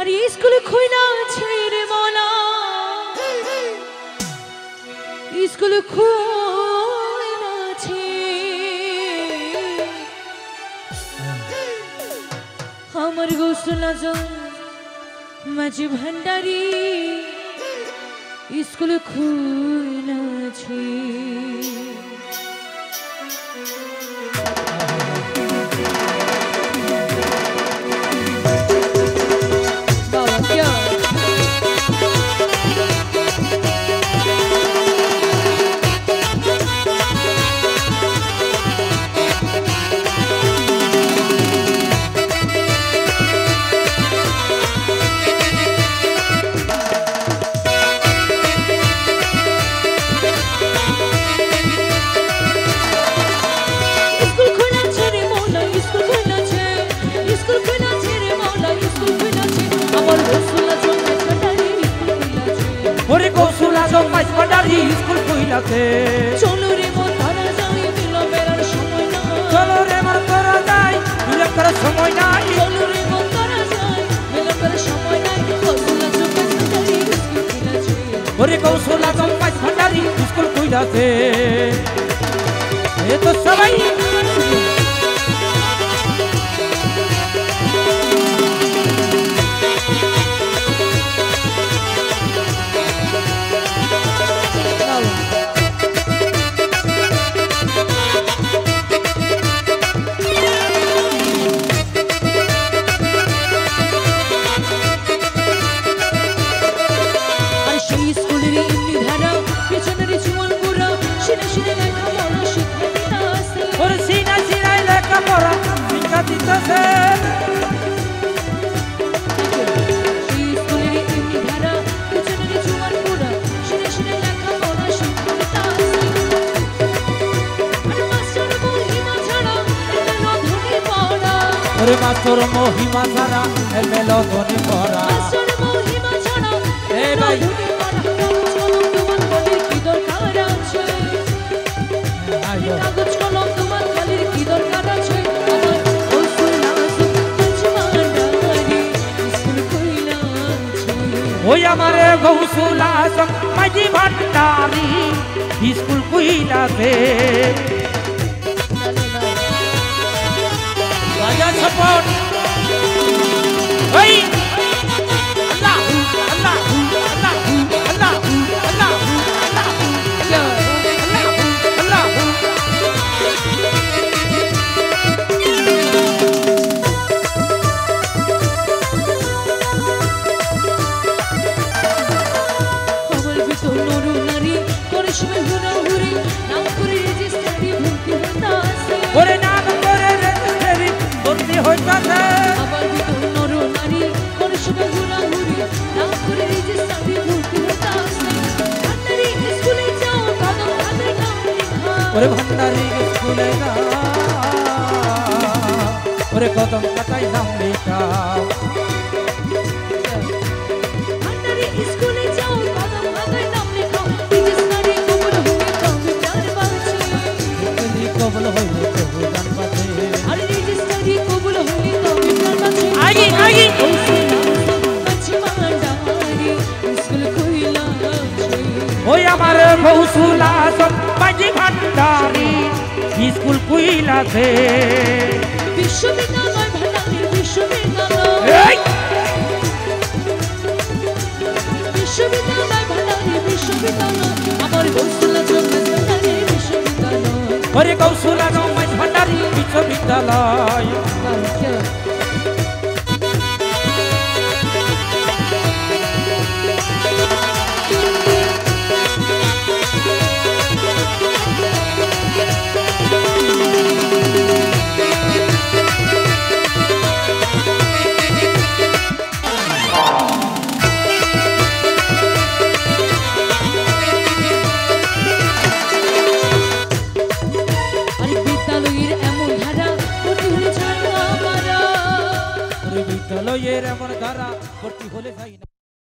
আরে স্কুল খুইলা ছেড়ে মলা স্কুল খুইলা ছে আমার গোসল আজম মাঝে ভান্ডারি স্কুল খুইলা ছে স্কুল খুইলাছে চলো রে মন ধরা যাই বিলম্বের সময় নাই চলো রে মন ধরা যাই বিলম্বের সময় নাই চলো রে মন ধরা যাই বিলম্বের সময় নাই কৌশল আজম ভান্ডারি স্কুল খুইলাছে ওরে কৌশল আজম ভান্ডারি স্কুল খুইলাছে এ তো সবাই ওরে মাস্টার মহিমা ছাড়া মেলো ধনী পড়া মাস্টার মহিমা ছাড়া এ ভাই তোমার কলির কি দরকার আছে কাগজ কলম তোমার কলির কি দরকার আছে আমার কৌশল আজম ভান্ডারি স্কুল খুইলাছে ওই আমারে কৌশল আজম ভান্ডারি school খুইলাছে Raja support. Hey. Allahu, Allahu, Allahu, Allahu, Allahu, Allahu, Allahu, আমার ভিতর নরু নারী করে সময় হুরা হুরি নাম করে রেজিস্ট্রি ভর্তি হতাছে ওরে নাম করে রেজিস্ট্রি ভর্তি হইতাছে আমার ভিতর নরু নারী করে সময় হুরা হুরি নাম করে রেজিস্ট্রি ভর্তি হতাছে ভান্ডারি স্কুলে যাও কদম খাতায় নাম লেখা ওরে ভান্ডারি স্কুলে যাও ওরে কদম খাতায় নাম লেখাও ভান্ডারি স্কুলে যাও কদম খাতায় নাম লেখাও রেজিস্ট্রি কবুল হয়ে তবে তার বাঁচে কবল হইলে তবে জান বাঁচে আরে রেজিস্ট্রি কবুল হয়ে তবে তার বাঁচে আগে আগে ওই আমার কৌশল আজম ভান্ডারি স্কুল খুইলাছে বিশ্ববিদ্যালয় ভান্ডারি বিশ্ববিদ্যালয় বিশ্ববিদ্যালয় ভান্ডারি বিশ্ববিদ্যালয় আমার কৌশল আজম ভান্ডারি বিশ্ববিদ্যালয় ওরে কৌশল আজম ভান্ডারি বিশ্ববিদ্যালয় বিদ্যালয়ের এমন ধারা ভর্তি হলে যাই না।